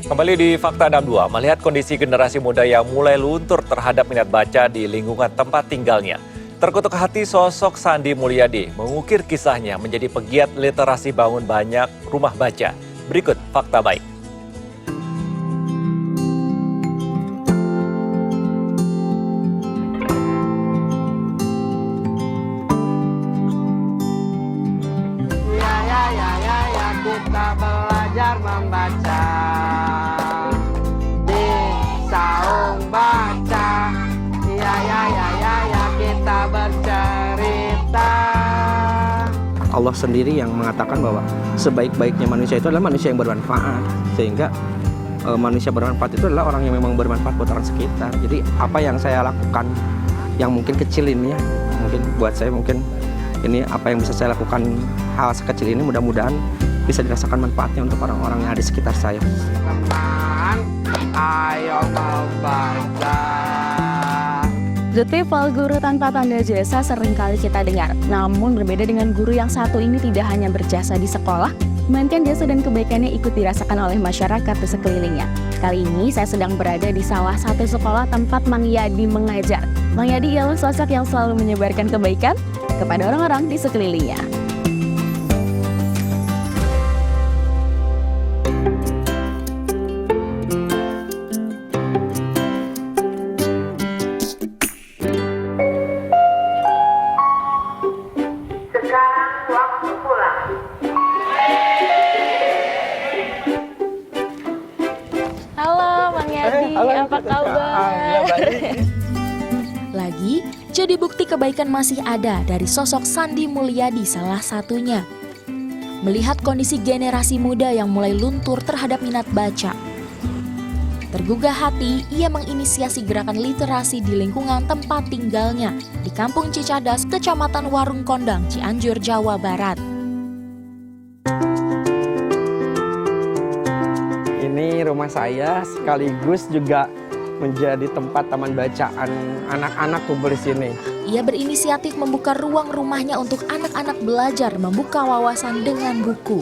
Kembali di Fakta 62, melihat kondisi generasi muda yang mulai luntur terhadap minat baca di lingkungan tempat tinggalnya. Terkutuk hati sosok Sandi Mulyadi mengukir kisahnya menjadi pegiat literasi bangun banyak rumah baca. Berikut Fakta Baik. Kita belajar membaca di saung baca. Ya kita bercerita. Allah sendiri yang mengatakan bahwa sebaik-baiknya manusia itu adalah manusia yang bermanfaat. Sehingga manusia bermanfaat itu adalah orang yang memang bermanfaat buat orang sekitar. Jadi apa yang saya lakukan yang mungkin kecil ini ya, mungkin buat saya mungkin ini apa yang bisa saya lakukan, hal sekecil ini mudah-mudahan bisa dirasakan manfaatnya untuk orang-orang yang ada di sekitar saya. Teman, ayo membaca. Detik guru tanpa tanda jasa seringkali kita dengar. Namun berbeda dengan guru yang satu ini tidak hanya berjasa di sekolah, melainkan jasa dan kebaikannya ikut dirasakan oleh masyarakat di sekelilingnya. Kali ini saya sedang berada di salah satu sekolah tempat Mang Yadi mengajar. Mang Yadi ialah sosok yang selalu menyebarkan kebaikan kepada orang-orang di sekelilingnya. Sekarang waktu pulang. Halo Mang Yadi, apa kabar? Lagi, jadi bukti kebaikan masih ada dari sosok Sandi Mulyadi salah satunya. Melihat kondisi generasi muda yang mulai luntur terhadap minat baca. Tergugah hati, ia menginisiasi gerakan literasi di lingkungan tempat tinggalnya di Kampung Cicadas, Kecamatan Warung Kondang, Cianjur, Jawa Barat. Ini rumah saya sekaligus juga menjadi tempat taman bacaan anak-anak kumpul di sini. Ia berinisiatif membuka ruang rumahnya untuk anak-anak belajar membuka wawasan dengan buku.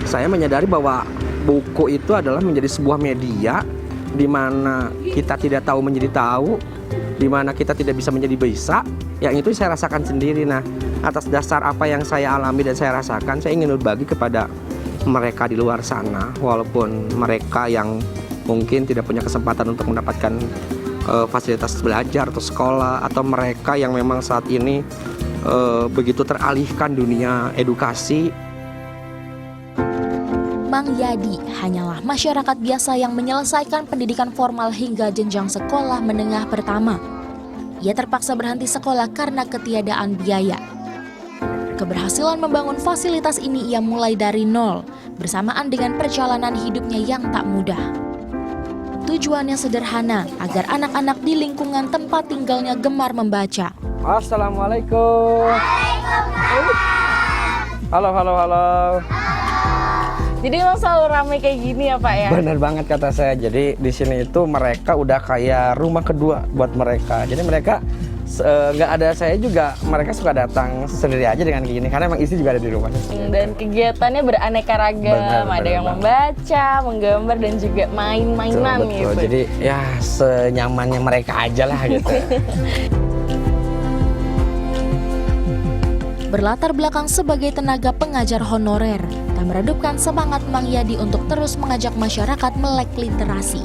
Saya menyadari bahwa buku itu adalah menjadi sebuah media di mana kita tidak tahu menjadi tahu, di mana kita tidak bisa menjadi bisa. Yang itu saya rasakan sendiri. Nah, atas dasar apa yang saya alami dan saya rasakan, saya ingin berbagi kepada mereka di luar sana, walaupun mereka yang mungkin tidak punya kesempatan untuk mendapatkan fasilitas belajar atau sekolah, atau mereka yang memang saat ini begitu teralihkan dunia edukasi. Mang Yadi hanyalah masyarakat biasa yang menyelesaikan pendidikan formal hingga jenjang sekolah menengah pertama. Ia terpaksa berhenti sekolah karena ketiadaan biaya. Keberhasilan membangun fasilitas ini ia mulai dari nol, bersamaan dengan perjalanan hidupnya yang tak mudah. Tujuannya sederhana, agar anak-anak di lingkungan tempat tinggalnya gemar membaca. Assalamualaikum. Halo. Jadi emang selalu ramai kayak gini ya Pak ya? Benar banget kata saya. Jadi di sini itu mereka udah kayak rumah kedua buat mereka. Jadi mereka nggak ada saya juga, mereka suka datang sendiri aja dengan gini karena emang istri juga ada di rumah. Dan kegiatannya beraneka ragam, ada yang membaca, menggambar dan juga main-mainan gitu. Jadi ya senyamannya mereka aja lah gitu. Berlatar belakang sebagai tenaga pengajar honorer, tak meredupkan semangat Mang Yadi untuk terus mengajak masyarakat melek literasi.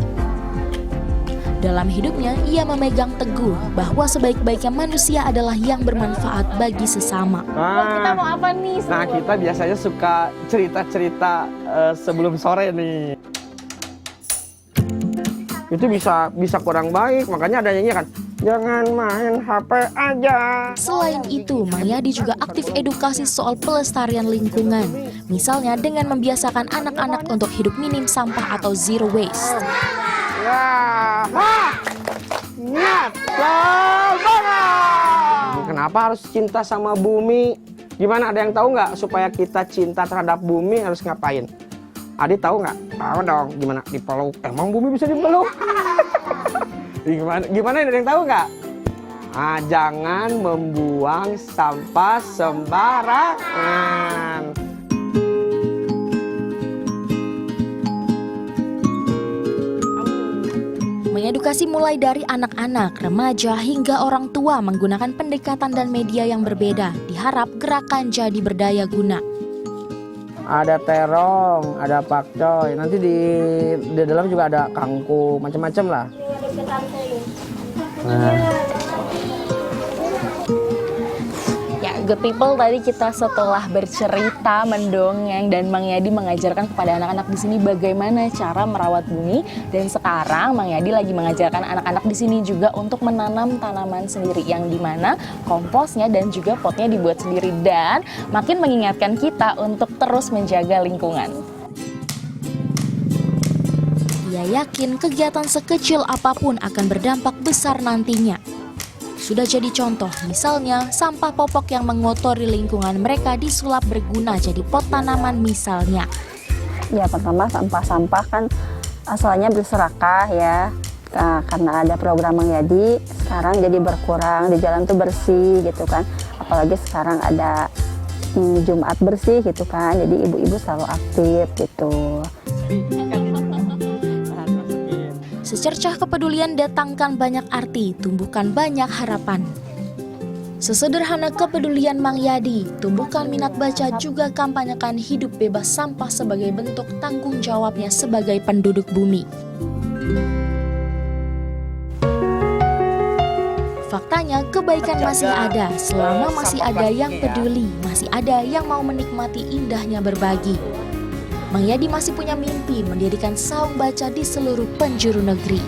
Dalam hidupnya, ia memegang teguh bahwa sebaik-baiknya manusia adalah yang bermanfaat bagi sesama. Kita mau apa nih? Nah, kita biasanya suka cerita-cerita sebelum sore nih. Itu bisa kurang baik, makanya ada nyanyi kan, jangan main HP aja. Selain itu, Mang Yadi juga aktif edukasi soal pelestarian lingkungan. Misalnya dengan membiasakan anak-anak untuk hidup minim sampah atau zero waste. Ya, kenapa harus cinta sama bumi? Gimana, ada yang tahu nggak supaya kita cinta terhadap bumi harus ngapain? Adi tahu nggak? Tahu dong. Gimana? Dipeluk. Emang bumi bisa dipeluk? Gimana? Ada yang tahu nggak? Jangan membuang sampah sembarangan. Mengedukasi mulai dari anak-anak, remaja, hingga orang tua menggunakan pendekatan dan media yang berbeda. Diharap gerakan jadi berdaya guna. Ada terong, ada pakcoy, nanti di dalam juga ada kangkung, macam-macam lah. Ya, good people, tadi kita setelah bercerita, mendongeng, dan Mang Yadi mengajarkan kepada anak-anak di sini bagaimana cara merawat bumi. Dan sekarang Mang Yadi lagi mengajarkan anak-anak di sini juga untuk menanam tanaman sendiri, yang dimana komposnya dan juga potnya dibuat sendiri, dan makin mengingatkan kita untuk terus menjaga lingkungan. Ia yakin kegiatan sekecil apapun akan berdampak besar nantinya. Sudah jadi contoh, misalnya sampah popok yang mengotori lingkungan mereka disulap berguna jadi pot tanaman misalnya. Ya, pertama sampah-sampah kan asalnya berserakah ya, karena ada program Mang Yadi sekarang jadi berkurang, di jalan tuh bersih gitu kan. Apalagi sekarang ada Jumat bersih gitu kan, jadi ibu-ibu selalu aktif gitu. Secercah kepedulian datangkan banyak arti, tumbuhkan banyak harapan. Sesederhana kepedulian Mang Yadi, tumbuhkan minat baca, juga kampanyekan hidup bebas sampah sebagai bentuk tanggung jawabnya sebagai penduduk bumi. Faktanya kebaikan masih ada, selama masih ada yang peduli, masih ada yang mau menikmati indahnya berbagi. Mang Yadi masih punya mimpi mendirikan saung baca di seluruh penjuru negeri.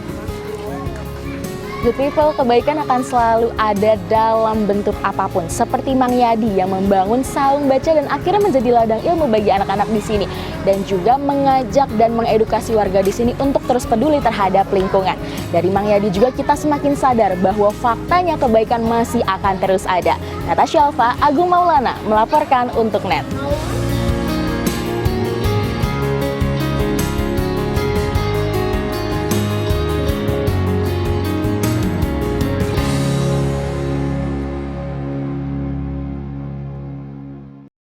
Good people, kebaikan akan selalu ada dalam bentuk apapun. Seperti Mang Yadi yang membangun saung baca dan akhirnya menjadi ladang ilmu bagi anak-anak di sini. Dan juga mengajak dan mengedukasi warga di sini untuk terus peduli terhadap lingkungan. Dari Mang Yadi juga kita semakin sadar bahwa faktanya kebaikan masih akan terus ada. Natasha Alfa, Agung Maulana melaporkan untuk NET.